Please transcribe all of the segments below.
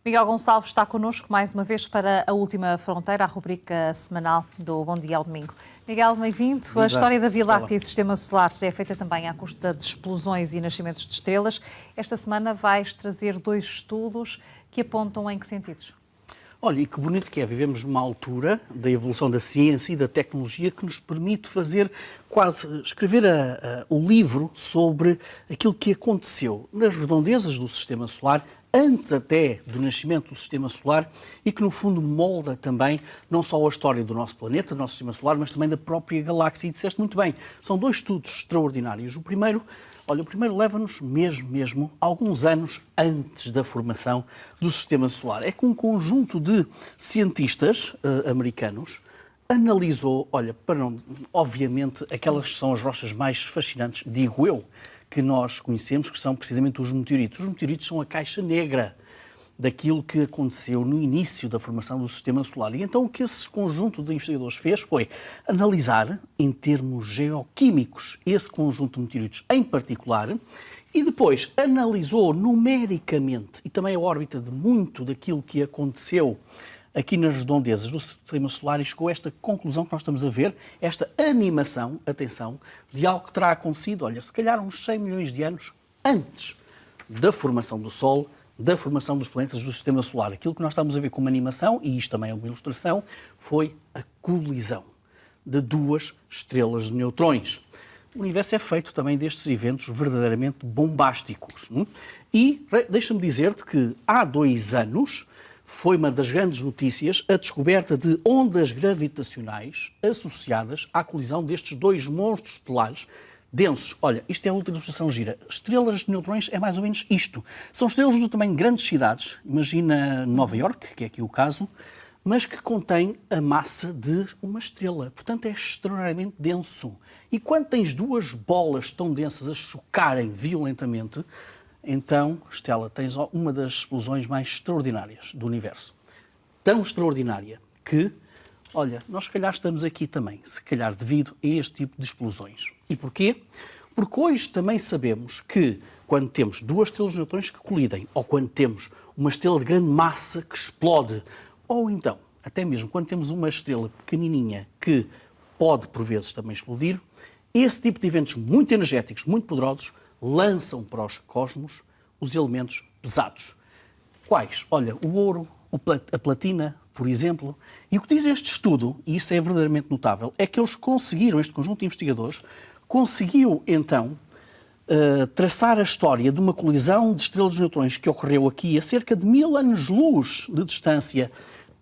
Miguel Gonçalves está connosco mais uma vez para a Última Fronteira, a rubrica semanal do Bom Dia ao Domingo. Miguel, bem-vindo. A história da Via Láctea e do Sistema Solar é feita também à custa de explosões e nascimentos de estrelas. Esta semana vais trazer 2 estudos que apontam em que sentidos? Olha, e que bonito que é. Vivemos numa altura da evolução da ciência e da tecnologia que nos permite fazer escrever o livro sobre aquilo que aconteceu nas redondezas do Sistema Solar, antes até do nascimento do Sistema Solar, e que no fundo molda também não só a história do nosso planeta, do nosso Sistema Solar, mas também da própria galáxia. E disseste muito bem, são 2 estudos extraordinários. O primeiro leva-nos mesmo alguns anos antes da formação do Sistema Solar. É que um conjunto de cientistas americanos analisou, obviamente, aquelas que são as rochas mais fascinantes, digo eu, que nós conhecemos, que são precisamente os meteoritos. Os meteoritos são a caixa negra daquilo que aconteceu no início da formação do Sistema Solar. E então o que esse conjunto de investigadores fez foi analisar, em termos geoquímicos, esse conjunto de meteoritos em particular, e depois analisou numericamente e também a órbita de muito daquilo que aconteceu aqui nas redondezas do Sistema Solar e chegou a esta conclusão que nós estamos a ver, esta animação, atenção, de algo que terá acontecido, se calhar uns 100 milhões de anos antes da formação do Sol, da formação dos planetas do Sistema Solar. Aquilo que nós estamos a ver como animação, e isto também é uma ilustração, foi a colisão de 2 estrelas de neutrões. O universo é feito também destes eventos verdadeiramente bombásticos. E deixa-me dizer-te que há 2 anos foi uma das grandes notícias a descoberta de ondas gravitacionais associadas à colisão destes 2 monstros estelares densos. Olha, isto é outra ilustração gira. Estrelas de neutrões é mais ou menos isto. São estrelas do tamanho de grandes cidades, imagina Nova Iorque, que é aqui o caso, mas que contém a massa de uma estrela. Portanto, é extraordinariamente denso. E quando tens 2 bolas tão densas a chocarem violentamente, então, Estela, tens uma das explosões mais extraordinárias do universo. Tão extraordinária que, nós se calhar estamos aqui também, se calhar devido a este tipo de explosões. E porquê? Porque hoje também sabemos que quando temos 2 estrelas de neutrões que colidem, ou quando temos uma estrela de grande massa que explode, ou então, até mesmo quando temos uma estrela pequenininha que pode, por vezes, também explodir, esse tipo de eventos muito energéticos, muito poderosos, lançam para os cosmos os elementos pesados. Quais? O ouro, a platina, por exemplo. E o que diz este estudo, e isso é verdadeiramente notável, é que eles conseguiram, este conjunto de investigadores, conseguiu então traçar a história de uma colisão de estrelas de neutrões que ocorreu aqui a cerca de 1000 anos-luz de distância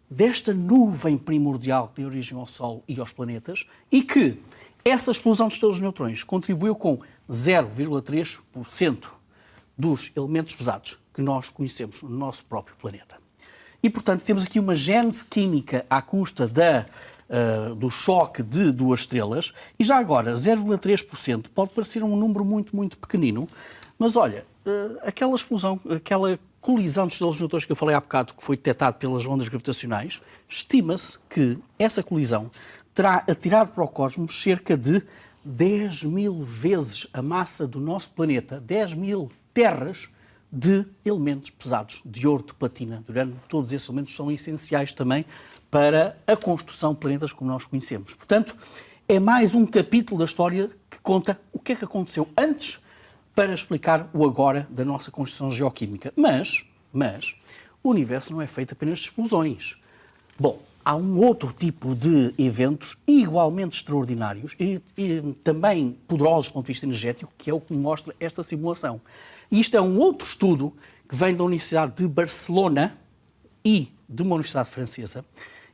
desta nuvem primordial que deu origem ao Sol e aos planetas, e que essa explosão de estrelas de neutrões contribuiu com 0,3% dos elementos pesados que nós conhecemos no nosso próprio planeta. E, portanto, temos aqui uma gênese química à custa do choque de 2 estrelas, e já agora 0,3% pode parecer um número muito, muito pequenino, mas aquela explosão, aquela colisão de estrelas de neutrões que eu falei há bocado, que foi detectada pelas ondas gravitacionais, estima-se que essa colisão terá atirado para o cosmos cerca de 10.000 vezes a massa do nosso planeta, 10.000 terras de elementos pesados, de ouro, de platina, de urânio. Todos esses elementos são essenciais também para a construção de planetas como nós conhecemos. Portanto, é mais um capítulo da história que conta o que é que aconteceu antes para explicar o agora da nossa construção geoquímica. Mas o universo não é feito apenas de explosões. Bom, há um outro tipo de eventos igualmente extraordinários e também poderosos do ponto de vista energético, que é o que mostra esta simulação. E isto é um outro estudo que vem da Universidade de Barcelona e de uma universidade francesa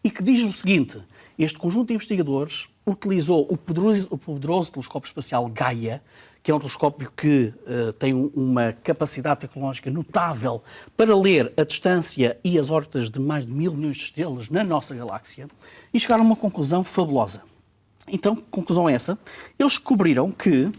e que diz o seguinte: este conjunto de investigadores utilizou o poderoso telescópio espacial Gaia, que é um telescópio que tem uma capacidade tecnológica notável para ler a distância e as órbitas de mais de 1000 milhões de estrelas na nossa galáxia, e chegaram a uma conclusão fabulosa. Então, conclusão é essa: eles descobriram que,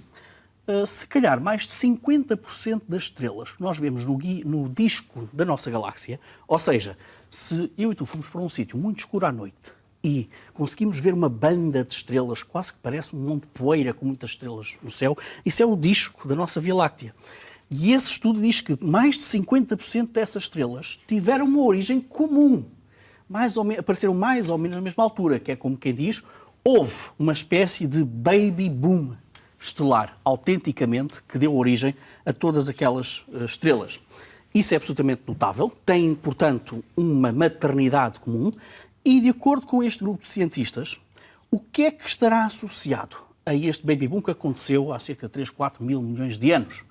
se calhar, mais de 50% das estrelas que nós vemos no disco da nossa galáxia, ou seja, se eu e tu fomos para um sítio muito escuro à noite e conseguimos ver uma banda de estrelas, quase que parece um monte de poeira com muitas estrelas no céu, isso é o disco da nossa Via Láctea. E esse estudo diz que mais de 50% dessas estrelas tiveram uma origem comum. Apareceram mais ou menos na mesma altura, que é como quem diz, houve uma espécie de baby boom estelar, autenticamente, que deu origem a todas aquelas estrelas. Isso é absolutamente notável, tem, portanto, uma maternidade comum e, de acordo com este grupo de cientistas, o que é que estará associado a este baby boom que aconteceu há cerca de 3, 4 mil milhões de anos?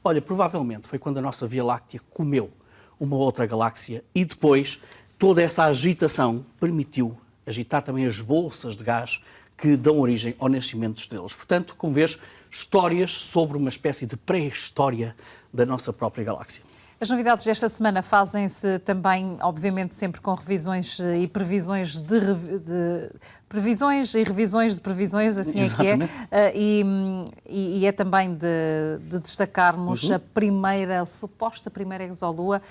Olha, provavelmente foi quando a nossa Via Láctea comeu uma outra galáxia e depois toda essa agitação permitiu agitar também as bolsas de gás que dão origem ao nascimento de estrelas. Portanto, como vês, histórias sobre uma espécie de pré-história da nossa própria galáxia. As novidades desta semana fazem-se também, obviamente, sempre com revisões e previsões previsões e revisões de previsões, assim Exatamente. É que é. E é também de destacarmos a suposta primeira exolua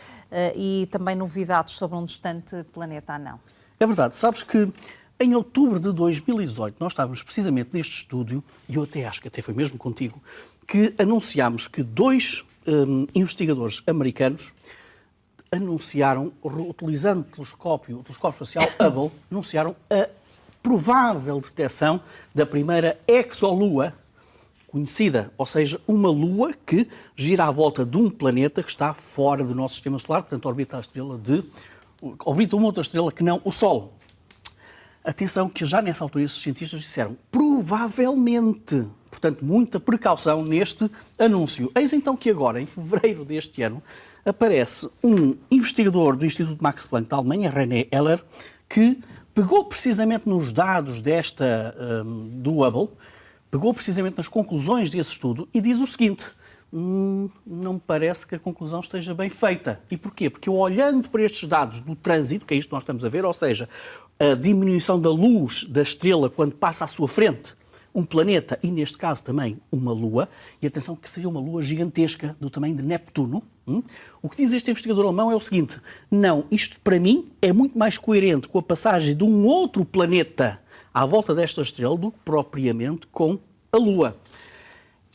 e também novidades sobre um distante planeta anão. É verdade. Sabes que em outubro de 2018 nós estávamos precisamente neste estúdio, e eu até acho que até foi mesmo contigo, que anunciámos que dois investigadores americanos anunciaram, utilizando o telescópio espacial Hubble, anunciaram a provável detecção da primeira exolua conhecida, ou seja, uma lua que gira à volta de um planeta que está fora do nosso sistema solar, portanto orbita uma outra estrela que não o Sol. Atenção que já nessa altura esses cientistas disseram provavelmente, portanto muita precaução neste anúncio. Eis então que agora, em fevereiro deste ano, aparece um investigador do Instituto Max Planck da Alemanha, René Eller, que pegou precisamente nos dados do Hubble, pegou precisamente nas conclusões desse estudo e diz o seguinte: não me parece que a conclusão esteja bem feita. E porquê? Porque olhando para estes dados do trânsito, que é isto que nós estamos a ver, ou seja, a diminuição da luz da estrela quando passa à sua frente um planeta e, neste caso, também uma lua, e atenção que seria uma lua gigantesca do tamanho de Neptuno. O que diz este investigador alemão é o seguinte: não, isto para mim é muito mais coerente com a passagem de um outro planeta à volta desta estrela do que propriamente com a Lua.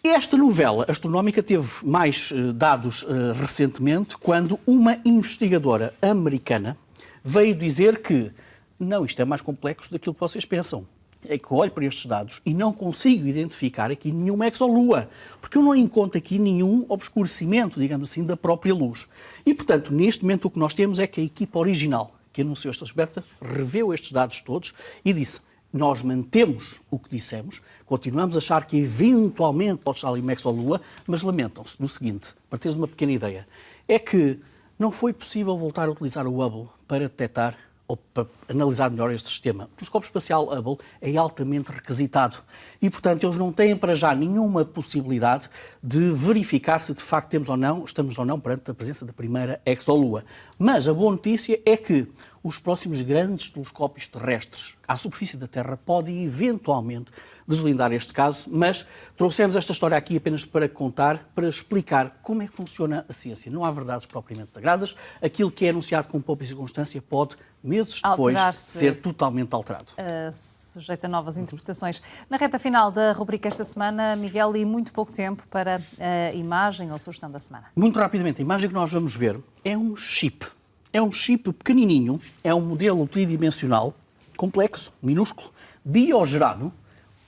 Esta novela astronómica teve mais dados recentemente, quando uma investigadora americana veio dizer que não, isto é mais complexo daquilo que vocês pensam. É que eu olho para estes dados e não consigo identificar aqui nenhuma exolua, porque eu não encontro aqui nenhum obscurecimento, digamos assim, da própria luz. E, portanto, neste momento o que nós temos é que a equipa original que anunciou esta descoberta reveu estes dados todos e disse: nós mantemos o que dissemos, continuamos a achar que eventualmente pode estar ali uma exolua, mas lamentam-se do seguinte, para teres uma pequena ideia, é que não foi possível voltar a utilizar o Hubble para detectar ou para analisar melhor este sistema. O telescópio espacial Hubble é altamente requisitado e, portanto, eles não têm para já nenhuma possibilidade de verificar se de facto estamos ou não perante a presença da primeira exolua. Mas a boa notícia é que os próximos grandes telescópios terrestres à superfície da Terra podem eventualmente deslindar este caso, mas trouxemos esta história aqui apenas para contar, para explicar como é que funciona a ciência. Não há verdades propriamente sagradas. Aquilo que é anunciado com pouca circunstância pode, meses depois, ser totalmente alterado. Sujeito a novas interpretações. Na reta final da rubrica esta semana, Miguel, e muito pouco tempo para a imagem ou sugestão da semana. Muito rapidamente, a imagem que nós vamos ver é um chip. É um chip pequenininho, é um modelo tridimensional, complexo, minúsculo, biogerado,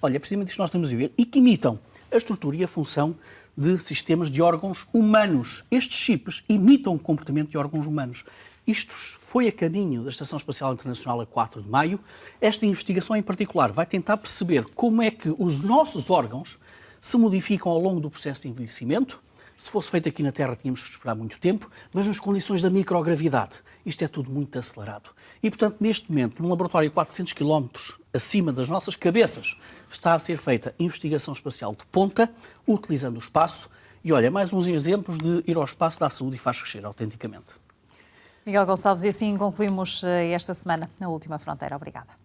olha, é precisamente isto que nós estamos a ver, e que imitam a estrutura e a função de sistemas de órgãos humanos. Estes chips imitam o comportamento de órgãos humanos. Isto foi a caminho da Estação Espacial Internacional a 4 de maio. Esta investigação em particular vai tentar perceber como é que os nossos órgãos se modificam ao longo do processo de envelhecimento. Se fosse feito aqui na Terra tínhamos que esperar muito tempo, mas nas condições da microgravidade. Isto é tudo muito acelerado. E, portanto, neste momento, num laboratório a 400 km acima das nossas cabeças, está a ser feita investigação espacial de ponta, utilizando o espaço. E, olha, mais uns exemplos de ir ao espaço dá saúde e faz crescer, autenticamente. Miguel Gonçalves, e assim concluímos esta semana na Última Fronteira. Obrigada.